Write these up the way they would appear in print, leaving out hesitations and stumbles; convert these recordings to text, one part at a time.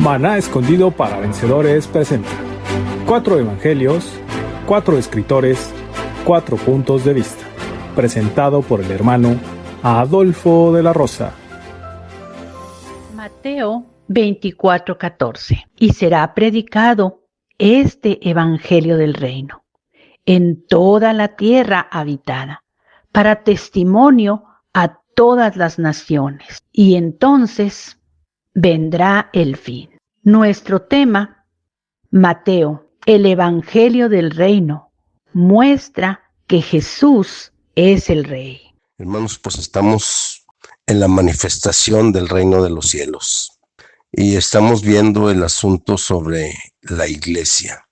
Maná escondido para vencedores presenta 4 evangelios, 4 escritores, 4 puntos de vista. Presentado por el hermano Adolfo de la Rosa. Mateo 24:14. Y será predicado este evangelio del reino en toda la tierra habitada, para testimonio a todas las naciones. Y entonces vendrá el fin. Nuestro tema, Mateo, el evangelio del reino, muestra que Jesús es el Rey. Hermanos, pues estamos en la manifestación del reino de los cielos y estamos viendo el asunto sobre la iglesia,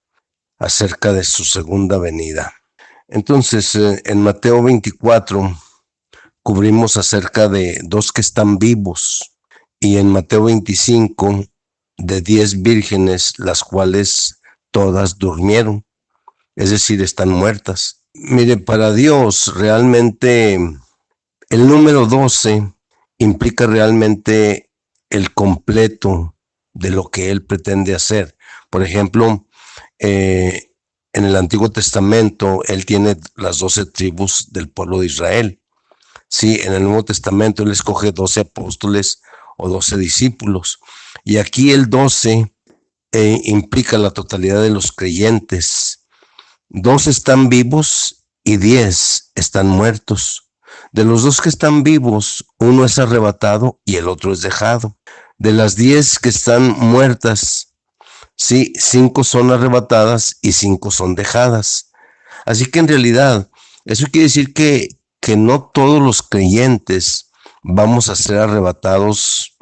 acerca de su segunda venida. Entonces, en Mateo 24 cubrimos acerca de 2 que están vivos, y en Mateo 25 de 10 vírgenes, las cuales todas durmieron, es decir, están muertas. Mire, para Dios realmente el número 12 implica realmente el completo de lo que Él pretende hacer. Por ejemplo, en el Antiguo Testamento, Él tiene las 12 tribus del pueblo de Israel. Sí, en el Nuevo Testamento Él escoge 12 apóstoles o 12 discípulos. Y aquí el 12 implica la totalidad de los creyentes. 2 están vivos y 10 están muertos. De los 2 que están vivos, uno es arrebatado y el otro es dejado. De las 10 que están muertas, sí, 5 son arrebatadas y 5 son dejadas. Así que en realidad, eso quiere decir que no todos los creyentes vamos a ser arrebatados.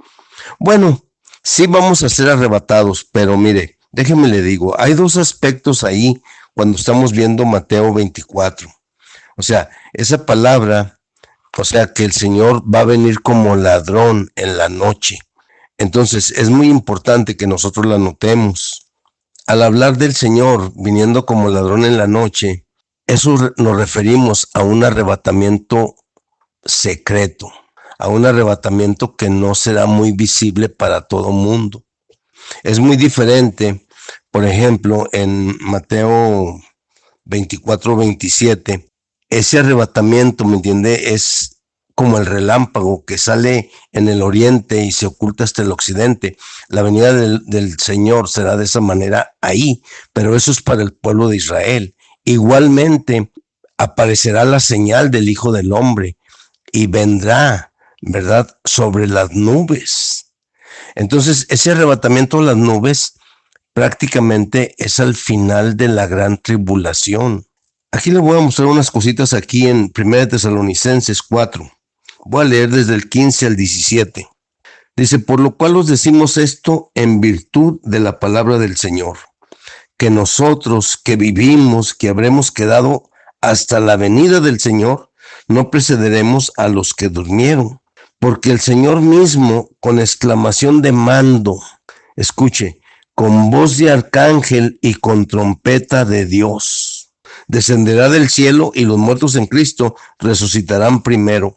Bueno, sí vamos a ser arrebatados, pero mire, déjeme le digo, hay 2 aspectos ahí cuando estamos viendo Mateo 24. O sea, esa palabra, o sea, que el Señor va a venir como ladrón en la noche. Entonces, es muy importante que nosotros la notemos. Al hablar del Señor viniendo como ladrón en la noche, eso nos referimos a un arrebatamiento secreto, a un arrebatamiento que no será muy visible para todo mundo. Es muy diferente, por ejemplo, en Mateo 24:27, ese arrebatamiento, ¿me entiende? Es como el relámpago que sale en el oriente y se oculta hasta el occidente. La venida del Señor será de esa manera ahí, pero eso es para el pueblo de Israel. Igualmente aparecerá la señal del Hijo del Hombre y vendrá, ¿verdad?, sobre las nubes. Entonces, ese arrebatamiento de las nubes prácticamente es al final de la gran tribulación. Aquí le voy a mostrar unas cositas aquí en 1 Tesalonicenses 4. Voy a leer desde el 15 al 17. Dice, por lo cual os decimos esto en virtud de la palabra del Señor, que nosotros que vivimos, que habremos quedado hasta la venida del Señor, no precederemos a los que durmieron, porque el Señor mismo, con exclamación de mando, escuche, con voz de arcángel y con trompeta de Dios, descenderá del cielo y los muertos en Cristo resucitarán primero.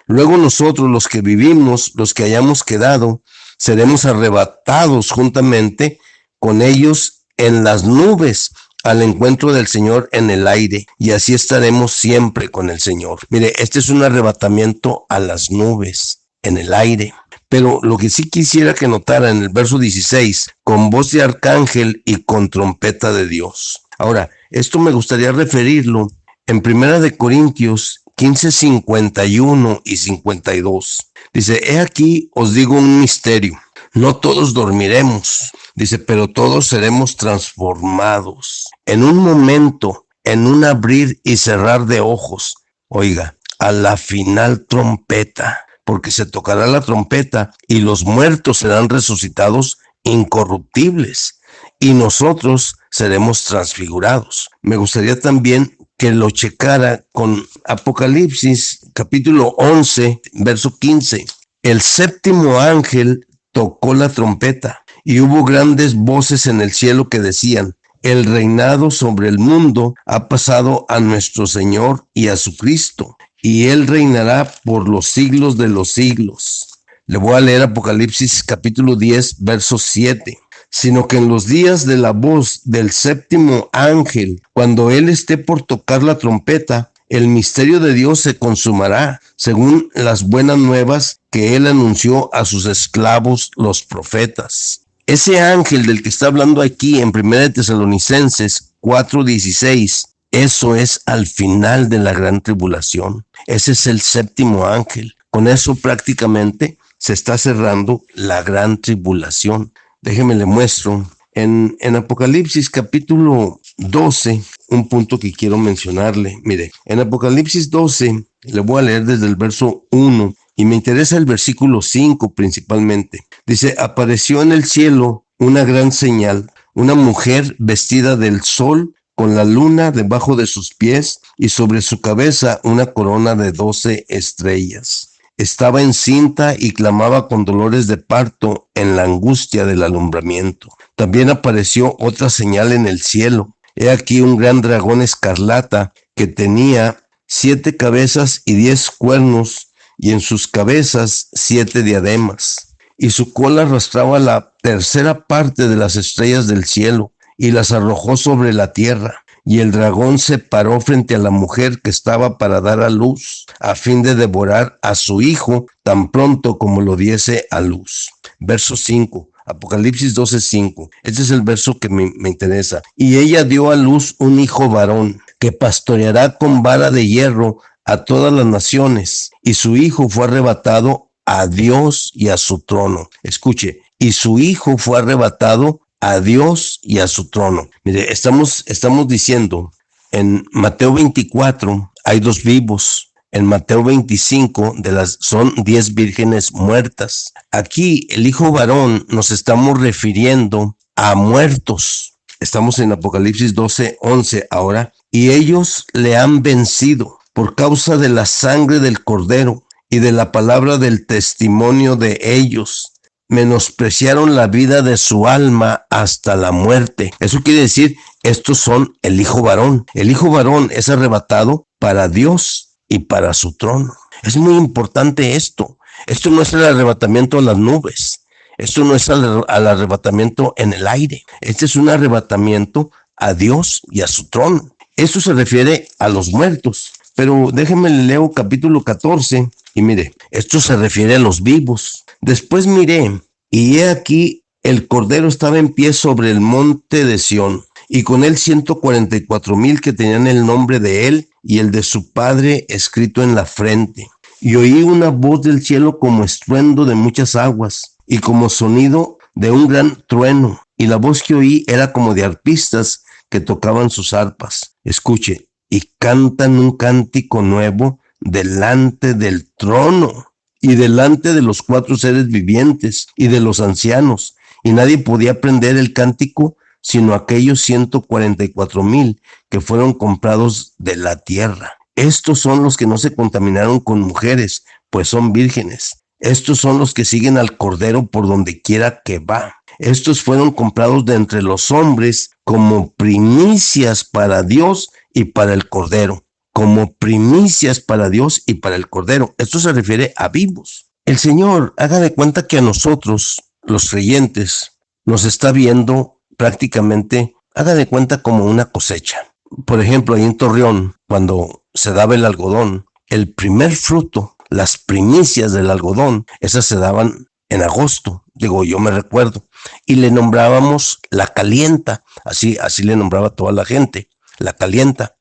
Luego nosotros, los que vivimos, los que hayamos quedado, seremos arrebatados juntamente con ellos en las nubes al encuentro del Señor en el aire, y así estaremos siempre con el Señor. Mire, este es un arrebatamiento a las nubes, en el aire. Pero lo que sí quisiera que notara en el verso 16, con voz de arcángel y con trompeta de Dios. Ahora, esto me gustaría referirlo en 1 Corintios 15, 51 y 52. Dice, he aquí os digo un misterio. No todos dormiremos, dice, pero todos seremos transformados. En un momento, en un abrir y cerrar de ojos, oiga, a la final trompeta, porque se tocará la trompeta y los muertos serán resucitados incorruptibles y nosotros seremos transfigurados. Me gustaría también que lo checara con Apocalipsis capítulo 11, verso 15. El séptimo ángel tocó la trompeta y hubo grandes voces en el cielo que decían, el reinado sobre el mundo ha pasado a nuestro Señor y a su Cristo, y Él reinará por los siglos de los siglos. Le voy a leer Apocalipsis capítulo 10, verso 7. Sino que en los días de la voz del séptimo ángel, cuando él esté por tocar la trompeta, el misterio de Dios se consumará, según las buenas nuevas que él anunció a sus esclavos los profetas. Ese ángel del que está hablando aquí en 1 Tesalonicenses 4:16, eso es al final de la gran tribulación. Ese es el séptimo ángel. Con eso prácticamente se está cerrando la gran tribulación. Déjeme le muestro. En Apocalipsis capítulo 12, un punto que quiero mencionarle. Mire, en Apocalipsis 12, le voy a leer desde el verso 1 y me interesa el versículo 5 principalmente. Dice, apareció en el cielo una gran señal, una mujer vestida del sol con la luna debajo de sus pies y sobre su cabeza una corona de 12 estrellas. Estaba encinta y clamaba con dolores de parto en la angustia del alumbramiento. También apareció otra señal en el cielo. He aquí un gran dragón escarlata que tenía 7 cabezas y 10 cuernos, y en sus cabezas 7 diademas. Y su cola arrastraba la tercera parte de las estrellas del cielo, y las arrojó sobre la tierra. Y el dragón se paró frente a la mujer que estaba para dar a luz, a fin de devorar a su hijo tan pronto como lo diese a luz. Verso 5, Apocalipsis 12:5. Este es el verso que me interesa. Y ella dio a luz un hijo varón, que pastoreará con vara de hierro a todas las naciones. Y su hijo fue arrebatado a Dios y a su trono. Escuche, y su hijo fue arrebatado a Dios y a su trono. Mire, estamos diciendo, en Mateo 24 hay 2 vivos, en Mateo 25 son 10 vírgenes muertas. Aquí el hijo varón nos estamos refiriendo a muertos. Estamos en Apocalipsis 12:11 ahora, y ellos le han vencido por causa de la sangre del cordero y de la palabra del testimonio de ellos. Menospreciaron la vida de su alma hasta la muerte. Eso quiere decir, estos son el hijo varón. El hijo varón es arrebatado para Dios y para su trono. Es muy importante esto. Esto no es el arrebatamiento a las nubes. Esto no es al arrebatamiento en el aire. Este es un arrebatamiento a Dios y a su trono. Esto se refiere a los muertos. Pero déjenme leo capítulo 14 y mire, esto se refiere a los vivos. Después miré, y he aquí el Cordero estaba en pie sobre el monte de Sión, y con él 144,000 que tenían el nombre de él y el de su padre escrito en la frente. Y oí una voz del cielo como estruendo de muchas aguas, y como sonido de un gran trueno, y la voz que oí era como de arpistas que tocaban sus arpas. Escuche, y cantan un cántico nuevo delante del trono y delante de los 4 seres vivientes y de los ancianos, y nadie podía aprender el cántico sino aquellos 144,000 que fueron comprados de la tierra. Estos son los que no se contaminaron con mujeres, pues son vírgenes. Estos son los que siguen al Cordero por donde quiera que va. Estos fueron comprados de entre los hombres como primicias para Dios y para el Cordero. Como primicias para Dios y para el Cordero. Esto se refiere a vivos. El Señor, haga de cuenta que a nosotros, los creyentes, nos está viendo prácticamente, haga de cuenta como una cosecha. Por ejemplo, ahí en Torreón, cuando se daba el algodón, el primer fruto, las primicias del algodón, esas se daban en agosto, yo me recuerdo, y le nombrábamos la calienta, así le nombraba toda la gente, la calienta.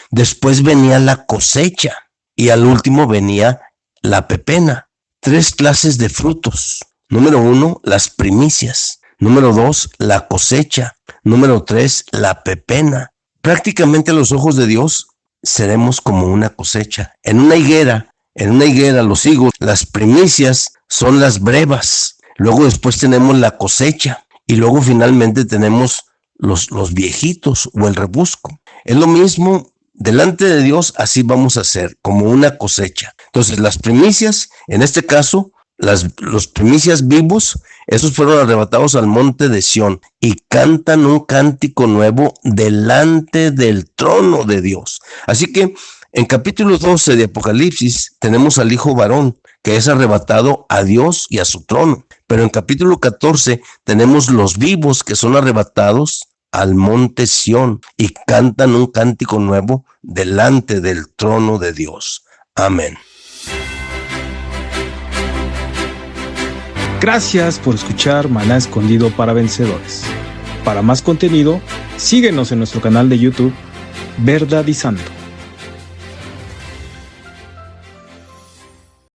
Después venía la cosecha y al último venía la pepena. 3 clases de frutos. Número 1, las primicias. Número 2, la cosecha. Número 3, la pepena. Prácticamente a los ojos de Dios seremos como una cosecha. En una higuera, los higos, las primicias son las brevas. Luego después tenemos la cosecha y luego finalmente tenemos los viejitos o el rebusco. Es lo mismo. Delante de Dios así vamos a ser, como una cosecha. Entonces las primicias, en este caso, los primicias vivos, esos fueron arrebatados al monte de Sión y cantan un cántico nuevo delante del trono de Dios. Así que en capítulo 12 de Apocalipsis tenemos al hijo varón que es arrebatado a Dios y a su trono. Pero en capítulo 14 tenemos los vivos que son arrebatados al monte Sión y cantan un cántico nuevo delante del trono de Dios. Amén. Gracias por escuchar Maná Escondido para Vencedores. Para más contenido, síguenos en nuestro canal de YouTube, Verdad y Santo.